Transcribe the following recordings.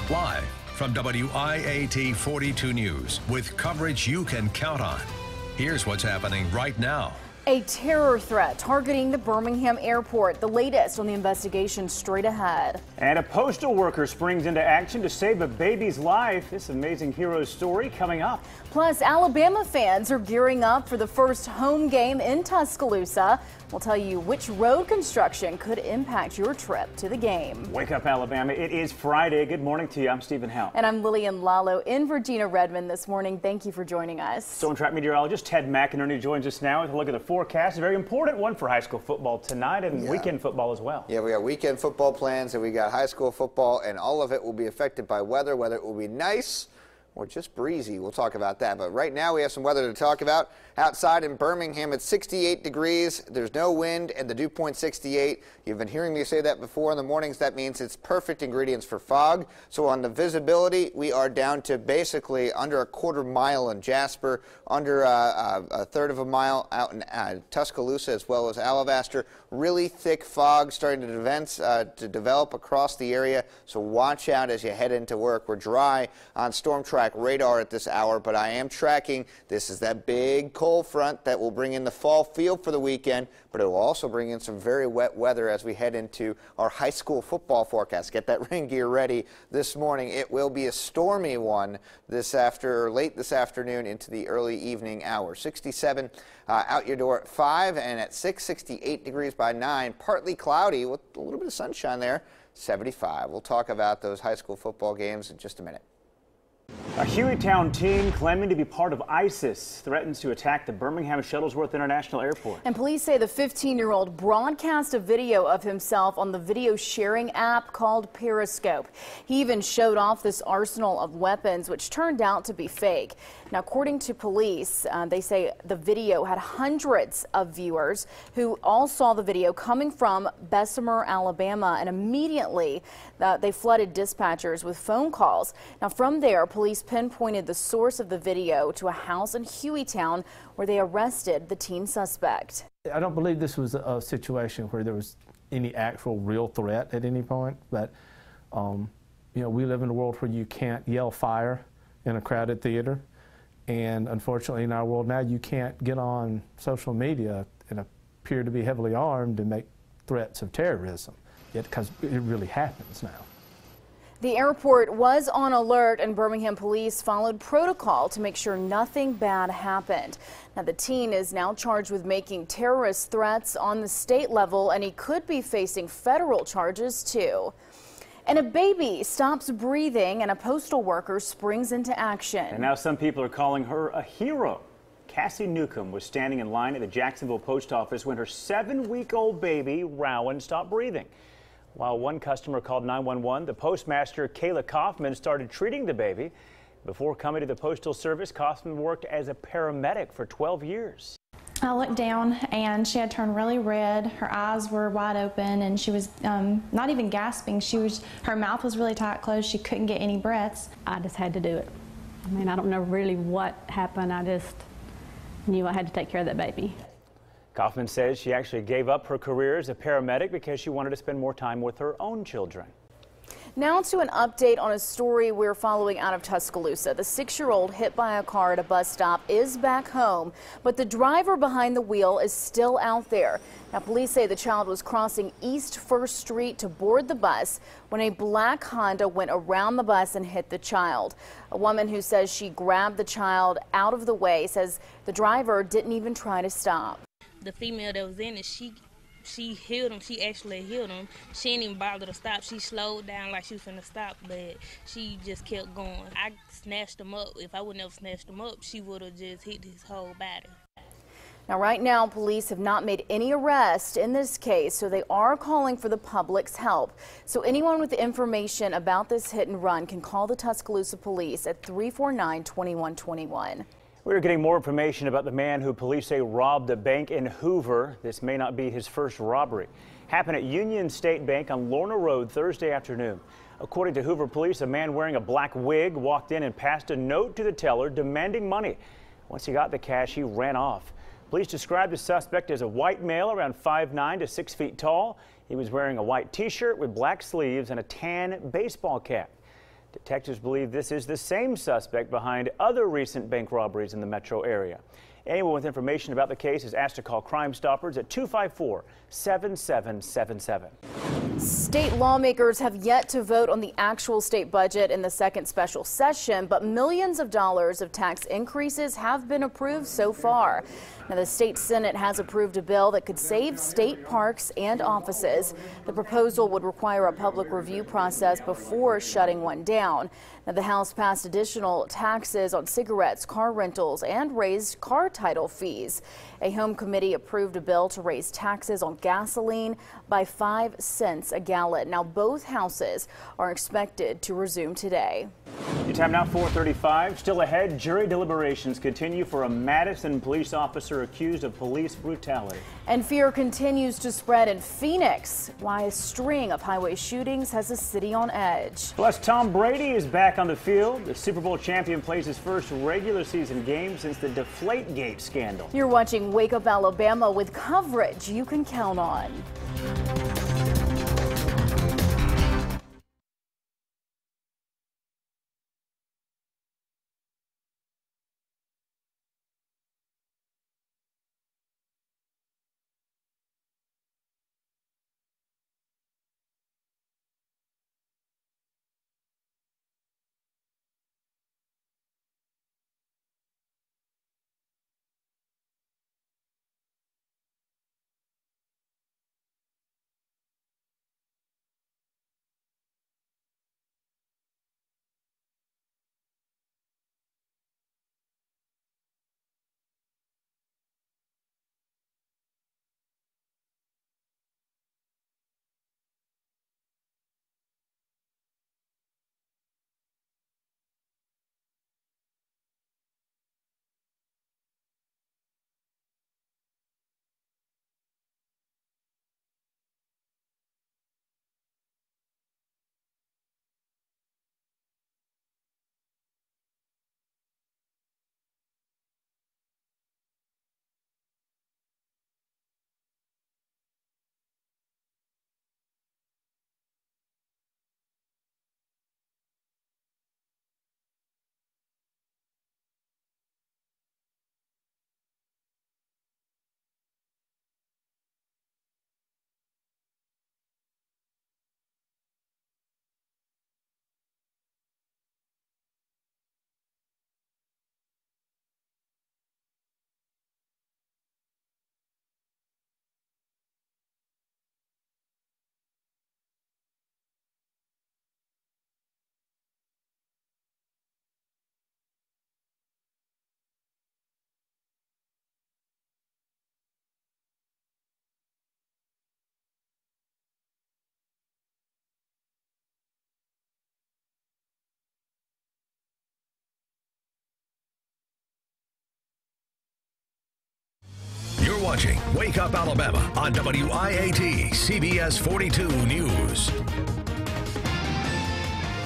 Live from WIAT 42 News with coverage you can count on. Here's what's happening right now. A terror threat targeting the Birmingham airport. The latest on the investigation straight ahead. And a postal worker springs into action to save a baby's life. This amazing hero's story coming up. Plus, Alabama fans are gearing up for the first home game in Tuscaloosa. We'll tell you which road construction could impact your trip to the game. Wake up, Alabama. It is Friday. Good morning to you. I'm Stephen Howe. And I'm Lillian Lalo in Regina Redmond this morning. Thank you for joining us. Storm track meteorologist Ted McInerney joins us now with a look at the forecast. A very important one for high school football tonight and weekend football as well. Yeah, we got weekend football plans and we got high school football, and all of it will be affected by weather, whether it will be nice or just breezy. We'll talk about that. But right now we have some weather to talk about. Outside in Birmingham, it's 68 degrees. There's no wind and the dew point 68. You've been hearing me say that before in the mornings. That means it's perfect ingredients for fog. So on the visibility, we are down to basically under a quarter mile in Jasper, under a third of a mile out in Tuscaloosa as well as Alabaster. Really thick fog starting to develop across the area. So watch out as you head into work. We're dry on storm track radar at this hour, but I am tracking. This is that big cold front that will bring in the fall feel for the weekend, but it will also bring in some very wet weather as we head into our high school football forecast. Get that rain gear ready this morning. It will be a stormy one late this afternoon into the early evening hours. 67 out your door at 5, and at 6, 68 degrees by 9. Partly cloudy with a little bit of sunshine there, 75. We'll talk about those high school football games in just a minute. A Hueytown teen claiming to be part of ISIS threatens to attack the Birmingham Shuttlesworth International Airport. And police say the 15-year-old broadcast a video of himself on the video sharing app called Periscope. He even showed off this arsenal of weapons, which turned out to be fake. Now, according to police, they say the video had hundreds of viewers who all saw the video coming from Bessemer, Alabama, and immediately they flooded dispatchers with phone calls. Now, from there, police pinpointed the source of the video to a house in Hueytown where they arrested the teen suspect. I don't believe this was a situation where there was any actual real threat at any point, but you know, we live in a world where you can't yell fire in a crowded theater. And unfortunately, in our world now, you can't get on social media and appear to be heavily armed and make threats of terrorism, because it really happens now. The airport was on alert, and Birmingham police followed protocol to make sure nothing bad happened. Now, the teen is now charged with making terrorist threats on the state level, and he could be facing federal charges, too. And a baby stops breathing, and a postal worker springs into action. And now some people are calling her a hero. Cassie Newcomb was standing in line at the Jacksonville post office when her 7-week-old baby, Rowan, stopped breathing. While one customer called 911, the postmaster, Kayla Kaufman, started treating the baby. Before coming to the Postal Service, Kaufman worked as a paramedic for 12 years. I looked down and she had turned really red. Her eyes were wide open and she was not even gasping. Her mouth was really tight closed. She couldn't get any breaths. I just had to do it. I mean, I don't know really what happened. I just knew I had to take care of that baby. Kaufman says she actually gave up her career as a paramedic because she wanted to spend more time with her own children. Now to an update on a story we're following out of Tuscaloosa. The 6-year-old hit by a car at a bus stop is back home, but the driver behind the wheel is still out there. Now, police say the child was crossing East 1st Street to board the bus when a black Honda went around the bus and hit the child. A woman who says she grabbed the child out of the way says the driver didn't even try to stop. The female that was in it, she hit him. She actually hit him. She didn't even bother to stop. She slowed down like she was finna stop, but she just kept going. I snatched him up. If I wouldn't have snatched him up, she would have just hit his whole body. Now, right now, police have not made any arrests in this case, so they are calling for the public's help. So anyone with information about this hit and run can call the Tuscaloosa police at 349-2121. We're getting more information about the man who police say robbed a bank in Hoover. This may not be his first robbery. Happened at Union State Bank on Lorna Road Thursday afternoon. According to Hoover police, a man wearing a black wig walked in and passed a note to the teller demanding money. Once he got the cash, he ran off. Police described the suspect as a white male around 5'9" to 6 feet tall. He was wearing a white t-shirt with black sleeves and a tan baseball cap. Detectives believe this is the same suspect behind other recent bank robberies in the metro area. Anyone with information about the case is asked to call Crime Stoppers at 254-7777. State lawmakers have yet to vote on the actual state budget in the second special session, but millions of dollars of tax increases have been approved so far. Now, the state Senate has approved a bill that could save state parks and offices. The proposal would require a public review process before shutting one down. Now, the House passed additional taxes on cigarettes, car rentals, and raised car title fees. A home committee approved a bill to raise taxes on gasoline by 5 cents a gallon. Now, both houses are expected to resume today. Your time now, 4:35. Still ahead, jury deliberations continue for a Madison police officer accused of police brutality. And fear continues to spread in Phoenix. Why a string of highway shootings has the city on edge. Plus, Tom Brady is back on the field. The Super Bowl champion plays his first regular season game since the Deflategate scandal. You're watching Wake Up Alabama with coverage you can count on. You're watching Wake Up Alabama on WIAT CBS 42 News.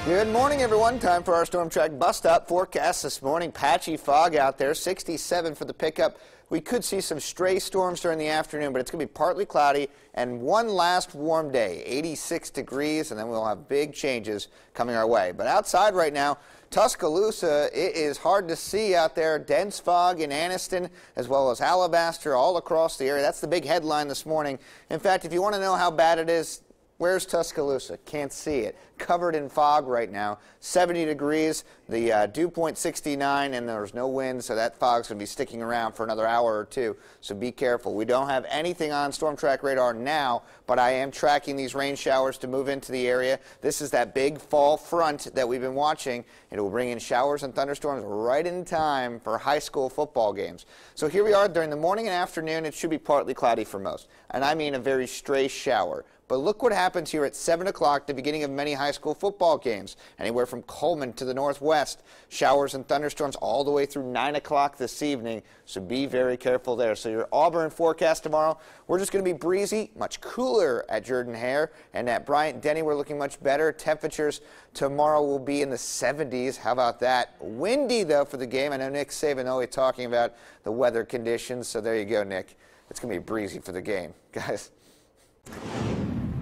Good morning, everyone. Time for our Storm Track Bus Stop forecast this morning. Patchy fog out there, 67 for the pickup. We could see some stray storms during the afternoon, but it's going to be partly cloudy and one last warm day, 86 degrees, and then we'll have big changes coming our way. But outside right now, Tuscaloosa, it is hard to see out there. Dense fog in Anniston as well as Alabaster all across the area. That's the big headline this morning. In fact, if you want to know how bad it is, where's Tuscaloosa? Can't see it. Covered in fog right now. 70 degrees, the dew point 69, and there's no wind, so that fog's going to be sticking around for another hour or two. So be careful. We don't have anything on Storm Track radar now, but I am tracking these rain showers to move into the area. This is that big fall front that we've been watching. It will bring in showers and thunderstorms right in time for high school football games. So here we are during the morning and afternoon. It should be partly cloudy for most, and I mean a very stray shower. But look what happens here at 7 o'clock, the beginning of many high school football games. Anywhere from Coleman to the northwest. Showers and thunderstorms all the way through 9 o'clock this evening. So be very careful there. So your Auburn forecast tomorrow, we're just going to be breezy, much cooler at Jordan-Hare. And at Bryant-Denny, we're looking much better. Temperatures tomorrow will be in the 70s. How about that? Windy, though, for the game. I know Nick Sabanoli talking about the weather conditions. So there you go, Nick. It's going to be breezy for the game, guys.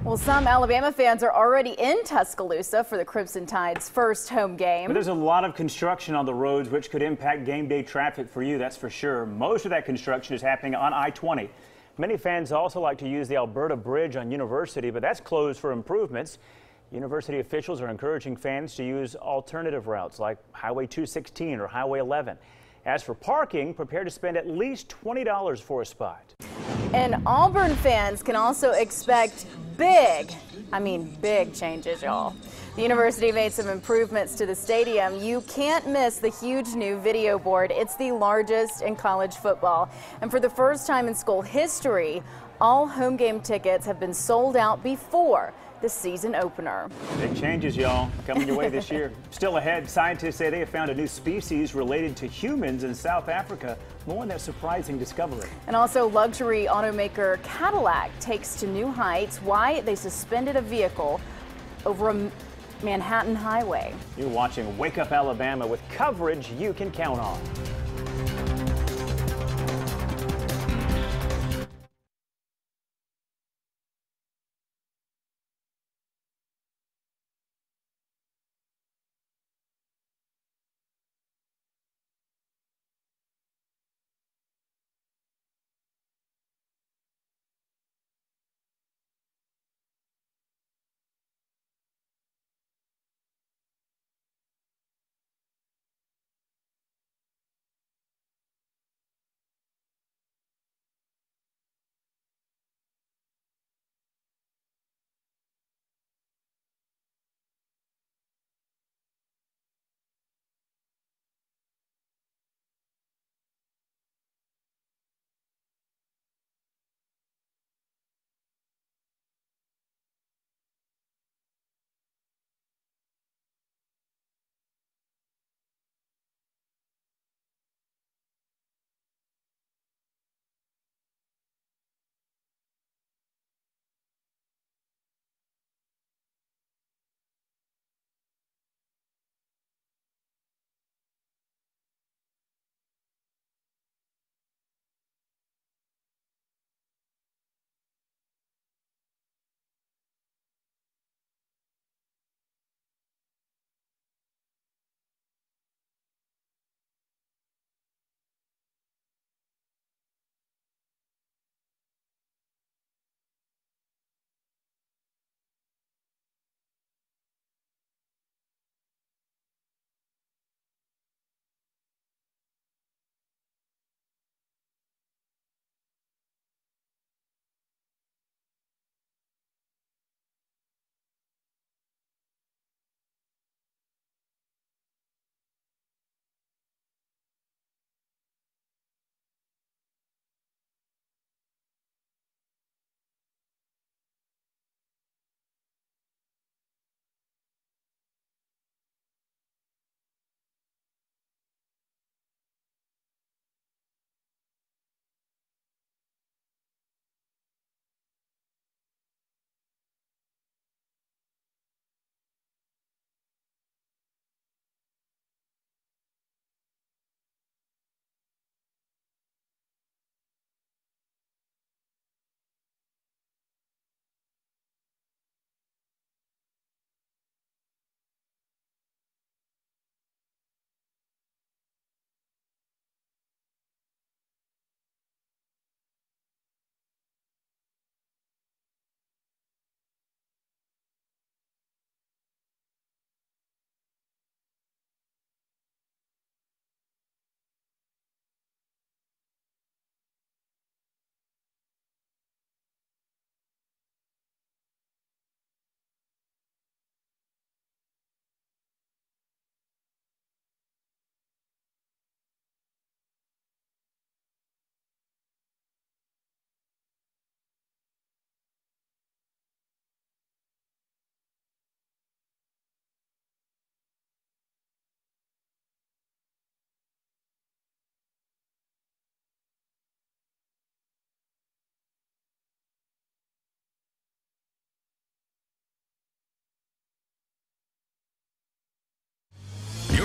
Well, some Alabama fans are already in Tuscaloosa for the Crimson Tide's first home game. But there's a lot of construction on the roads, which could impact game day traffic for you, that's for sure. Most of that construction is happening on I-20. Many fans also like to use the Alberta Bridge on University, but that's closed for improvements. University officials are encouraging fans to use alternative routes like Highway 216 or Highway 11. As for parking, prepare to spend at least $20 for a spot. And Auburn fans can also expect big changes, y'all. The university made some improvements to the stadium. You can't miss the huge new video board. It's the largest in college football. And for the first time in school history, all home game tickets have been sold out before the season opener. Big changes, y'all, coming your way this year. Still ahead, scientists say they have found a new species related to humans in South Africa. More on that surprising discovery. And also, luxury automaker Cadillac takes to new heights why they suspended a vehicle over a Manhattan highway. You're watching Wake Up Alabama with coverage you can count on.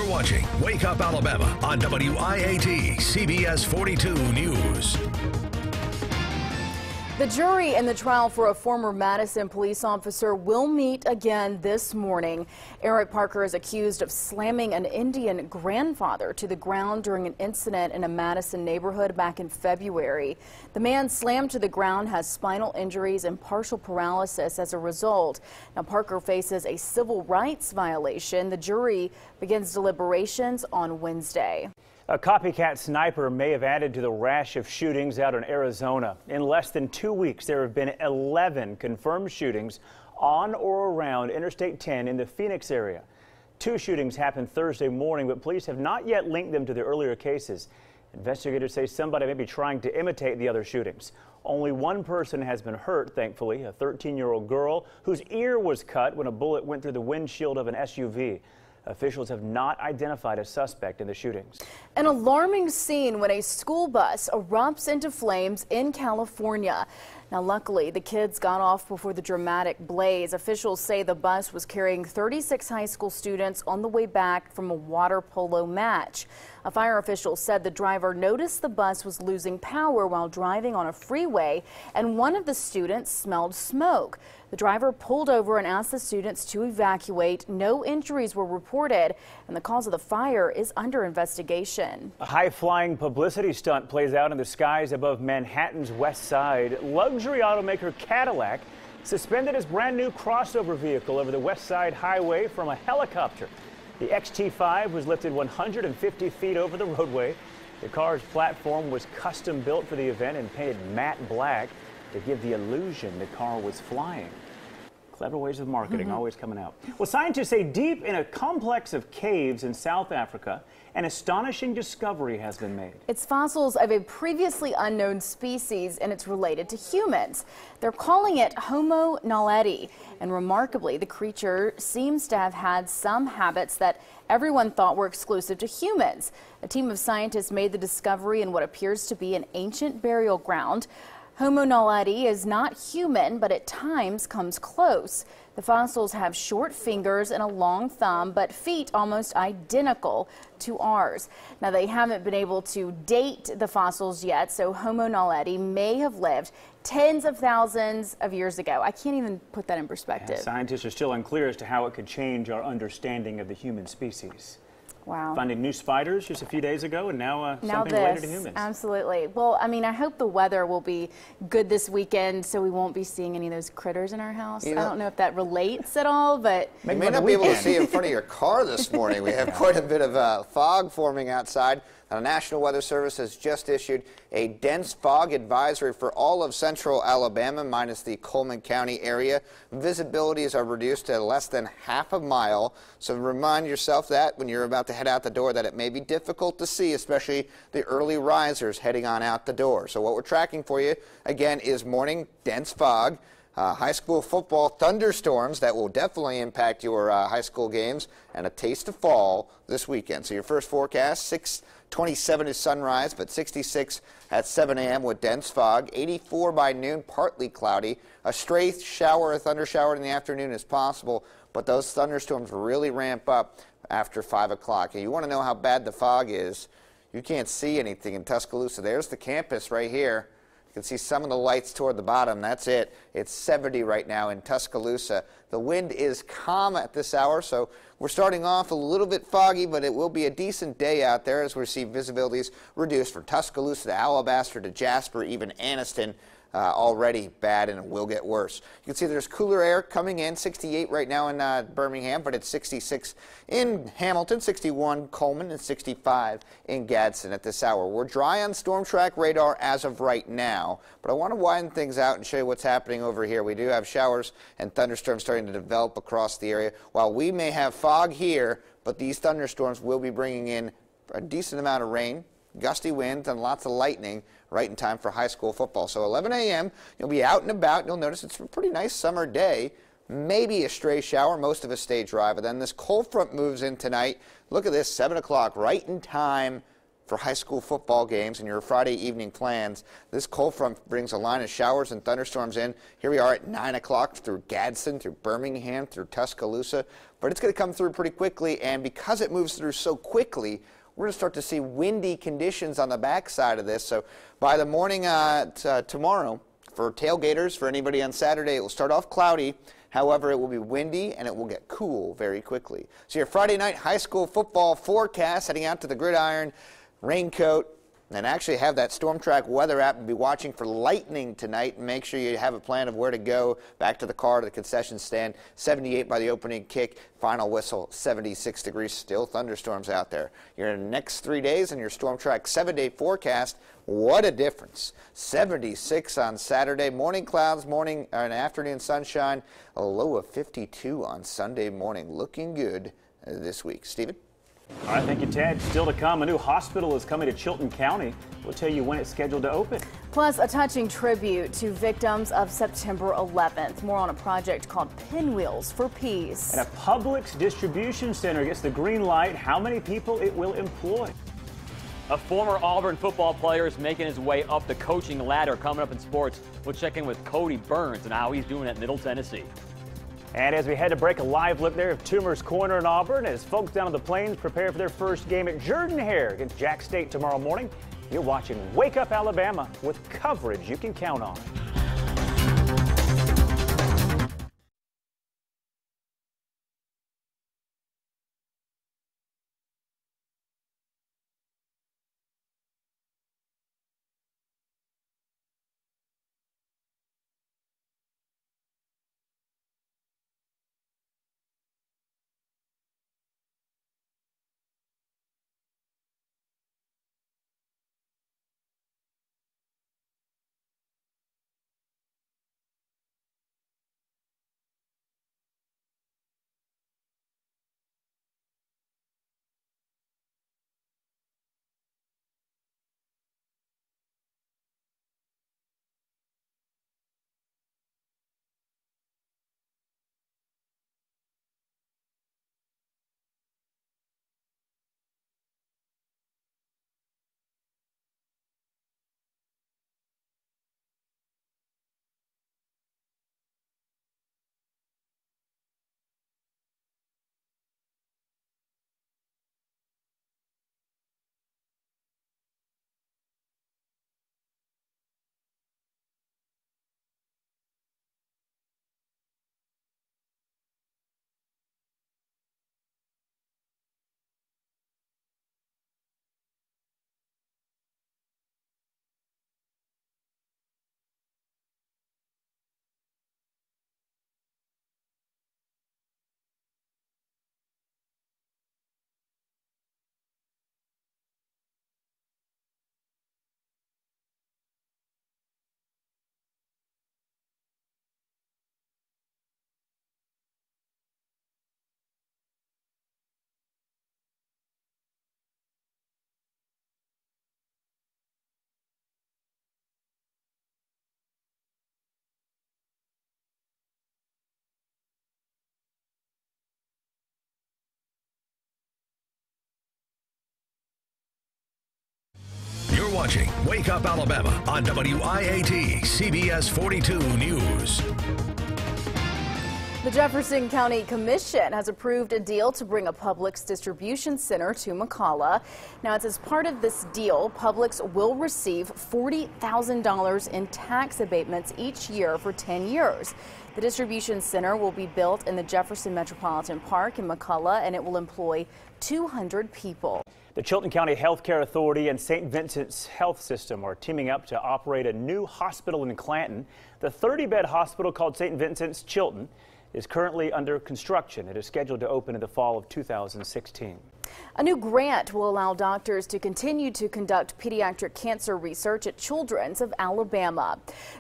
Watching Wake Up Alabama on WIAT CBS 42 News. The jury in the trial for a former Madison police officer will meet again this morning. Eric Parker is accused of slamming an Indian grandfather to the ground during an incident in a Madison neighborhood back in February. The man slammed to the ground has spinal injuries and partial paralysis as a result. Now, Parker faces a civil rights violation. The jury begins deliberations on Wednesday. A copycat sniper may have added to the rash of shootings out in Arizona. In less than 2 weeks, there have been 11 confirmed shootings on or around Interstate 10 in the Phoenix area. 2 shootings happened Thursday morning, but police have not yet linked them to the earlier cases. Investigators say somebody may be trying to imitate the other shootings. Only one person has been hurt, thankfully, a 13-year-old girl whose ear was cut when a bullet went through the windshield of an SUV. Officials have not identified a suspect in the shootings. An alarming scene when a school bus erupts into flames in California. Now, luckily, the kids got off before the dramatic blaze. Officials say the bus was carrying 36 high school students on the way back from a water polo match. A fire official said the driver noticed the bus was losing power while driving on a freeway, and one of the students smelled smoke. The driver pulled over and asked the students to evacuate. No injuries were reported, and the cause of the fire is under investigation. A high-flying publicity stunt plays out in the skies above Manhattan's west side. Luxury automaker Cadillac suspended its brand-new crossover vehicle over the West Side Highway from a helicopter. The XT5 was lifted 150 feet over the roadway. The car's platform was custom-built for the event and painted matte black to give the illusion the car was flying. Clever ways of marketing always coming out. Well, scientists say deep in a complex of caves in South Africa, an astonishing discovery has been made. It's fossils of a previously unknown species, and it's related to humans. They're calling it Homo naledi, and remarkably, the creature seems to have had some habits that everyone thought were exclusive to humans. A team of scientists made the discovery in what appears to be an ancient burial ground. Homo naledi is not human, but at times comes close. The fossils have short fingers and a long thumb, but feet almost identical to ours. Now, they haven't been able to date the fossils yet, so Homo naledi may have lived tens of thousands of years ago. I can't even put that in perspective. Yeah, scientists are still unclear as to how it could change our understanding of the human species. Wow. Finding new spiders just a few days ago, and now something related to humans. Absolutely. Well, I mean, I hope the weather will be good this weekend, so we won't be seeing any of those critters in our house. I don't know if that relates at all, but you may not be able to see in front of your car this morning. We have quite a bit of fog forming outside. The National Weather Service has just issued a dense fog advisory for all of central Alabama, minus the Coleman County area. Visibilities are reduced to less than half a mile. So remind yourself that when you're about to head out the door, that it may be difficult to see, especially the early risers heading on out the door. So what we're tracking for you, again, is morning dense fog. High school football thunderstorms that will definitely impact your high school games, and a taste of fall this weekend. So your first forecast, 6:27 is sunrise, but 66 at 7 a.m. with dense fog. 84 by noon, partly cloudy. A stray shower or thunder shower in the afternoon is possible, but those thunderstorms really ramp up after 5 o'clock. And you want to know how bad the fog is, you can't see anything in Tuscaloosa. There's the campus right here. You can see some of the lights toward the bottom. That's it. It's 70 right now in Tuscaloosa. The wind is calm at this hour, so we're starting off a little bit foggy, but it will be a decent day out there as we see visibilities reduced from Tuscaloosa to Alabaster to Jasper, even Anniston. Already bad, and it will get worse. You can see there's cooler air coming in, 68 right now in Birmingham, but it's 66 in Hamilton, 61 Coleman, and 65 in Gadsden at this hour. We're dry on storm track radar as of right now, but I want to widen things out and show you what's happening over here. We do have showers and thunderstorms starting to develop across the area. While we may have fog here, but these thunderstorms will be bringing in a decent amount of rain, gusty winds, and lots of lightning right in time for high school football. So 11 a.m., you'll be out and about. You'll notice it's a pretty nice summer day. Maybe a stray shower. Most of us stay dry. But then this cold front moves in tonight. Look at this, 7 o'clock, right in time for high school football games and your Friday evening plans. This cold front brings a line of showers and thunderstorms in. Here we are at 9 o'clock through Gadsden, through Birmingham, through Tuscaloosa. But it's going to come through pretty quickly, and because it moves through so quickly, we're going to start to see windy conditions on the backside of this. So by the morning tomorrow, For tailgaters, for anybody on Saturday, it will start off cloudy. However, it will be windy and it will get cool very quickly. So your Friday night high school football forecast, heading out to the gridiron, raincoat, and actually have that Storm Track weather app and be watching for lightning tonight. Make sure you have a plan of where to go, back to the car, to the concession stand. 78 by the opening kick, final whistle, 76 degrees, still thunderstorms out there. Your next 3 days and your Storm Track 7-day forecast, what a difference. 76 on Saturday, morning clouds, morning and afternoon sunshine, a low of 52 on Sunday morning. Looking good this week. Stephen? All right, thank you, Ted. Still to come, a new hospital is coming to Chilton County. We'll tell you when it's scheduled to open. Plus, a touching tribute to victims of September 11th. More on a project called Pinwheels for Peace. And a Publix distribution center gets the green light. How many people it will employ? A former Auburn football player is making his way up the coaching ladder. Coming up in sports, we'll check in with Cody Burns and how he's doing at Middle Tennessee. And as we head to break, a live look there of Toomer's Corner in Auburn as folks down on the plains prepare for their first game at Jordan-Hare against Jack State tomorrow morning. You're watching Wake Up Alabama with coverage you can count on. You're watching Wake Up Alabama on WIAT CBS 42 News. The Jefferson County Commission has approved a deal to bring a Publix distribution center to McCalla. Now, it's as part of this deal, Publix will receive $40,000 in tax abatements each year for 10 years. The distribution center will be built in the Jefferson Metropolitan Park in McCalla, and it will employ 200 people. The Chilton County Health Care Authority and St. Vincent's Health System are teaming up to operate a new hospital in Clanton. The 30-bed hospital called St. Vincent's Chilton is currently under construction. It is scheduled to open in the fall of 2016. A new grant will allow doctors to continue to conduct pediatric cancer research at Children's of Alabama.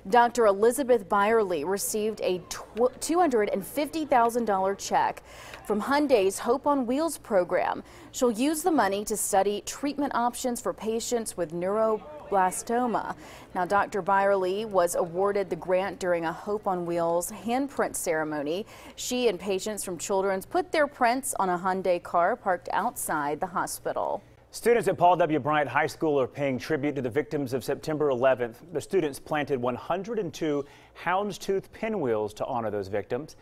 Dr. Elizabeth Byerly received a $250,000 check from Hyundai's Hope on Wheels program. She'll use the money to study treatment options for patients with neuroblastoma. Now, Dr. Byerly was awarded the grant during a Hope on Wheels handprint ceremony. She and patients from Children's put their prints on a Hyundai car parked outside the hospital. Students at Paul W. Bryant High School are paying tribute to the victims of September 11th. The students planted 102 houndstooth pinwheels to honor those victims.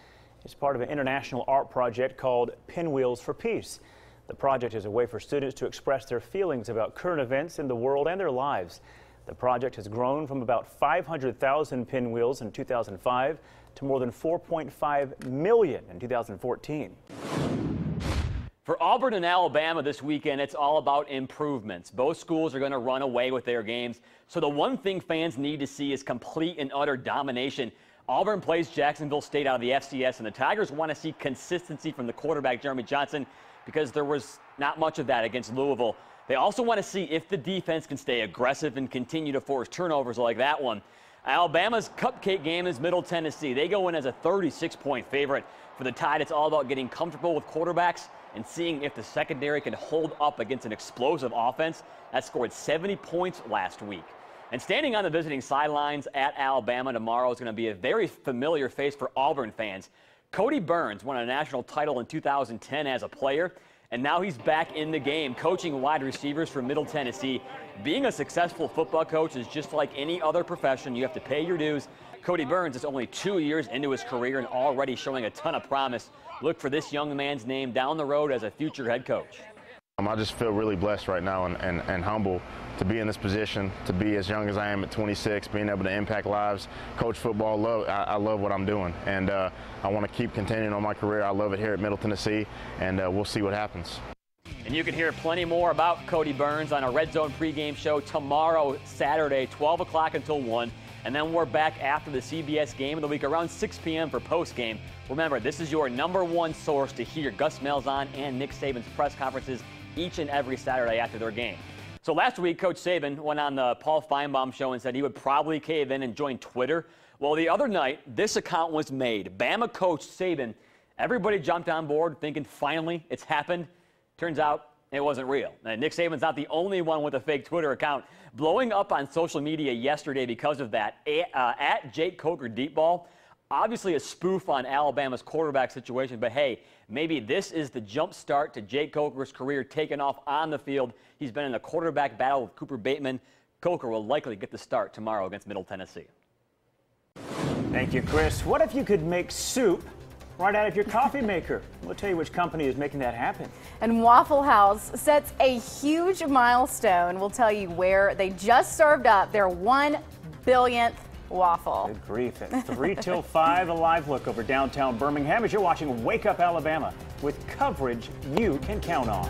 It's part of an international art project called Pinwheels for Peace. The project is a way for students to express their feelings about current events in the world and their lives. The project has grown from about 500,000 pinwheels in 2005 to more than 4.5 million in 2014. For Auburn and Alabama this weekend, it's all about improvements. Both schools are going to run away with their games, so the one thing fans need to see is complete and utter domination. Auburn plays Jacksonville State out of the FCS, and the Tigers want to see consistency from the quarterback, Jeremy Johnson, because there was not much of that against Louisville. They also want to see if the defense can stay aggressive and continue to force turnovers like that one. Alabama's cupcake game is Middle Tennessee. They go in as a 36-point favorite. For the Tide, it's all about getting comfortable with quarterbacks and seeing if the secondary can hold up against an explosive offense that scored 70 points last week. And standing on the visiting sidelines at Alabama tomorrow is going to be a very familiar face for Auburn fans. Cody Burns won a national title in 2010 as a player, and now he's back in the game, coaching wide receivers for Middle Tennessee. Being a successful football coach is just like any other profession. You have to pay your dues. Cody Burns is only 2 years into his career and already showing a ton of promise. Look for this young man's name down the road as a future head coach. I just feel really blessed right now and humble to be in this position, to be as young as I am at 26, being able to impact lives, coach football. I love what I'm doing, and I want to keep continuing on my career. I love it here at Middle Tennessee, and we'll see what happens. And you can hear plenty more about Cody Burns on a Red Zone pregame show tomorrow, Saturday, 12 o'clock until 1. And then we're back after the CBS game of the week around 6 p.m. for postgame. Remember, this is your #1 source to hear Gus Malzahn and Nick Saban's press conferences each and every Saturday after their game. So last week, Coach Saban went on the Paul Feinbaum show and said he would probably cave in and join Twitter. Well, the other night, this account was made. Bama coach Saban, everybody jumped on board thinking finally it's happened. Turns out it wasn't real. And Nick Saban's not the only one with a fake Twitter account. Blowing up on social media yesterday because of that, at Jake Coker Deep Ball, obviously a spoof on Alabama's quarterback situation, but hey, maybe this is the jump start to Jake Coker's career taking off on the field. He's been in a quarterback battle with Cooper Bateman. Coker will likely get the start tomorrow against Middle Tennessee. Thank you, Chris. What if you could make soup right out of your coffee maker? We'll tell you which company is making that happen. And Waffle House sets a huge milestone. We'll tell you where they just served up their 1 billionth waffle. Good grief. At 3 till 5, a live look over downtown Birmingham as you're watching Wake Up Alabama with coverage you can count on.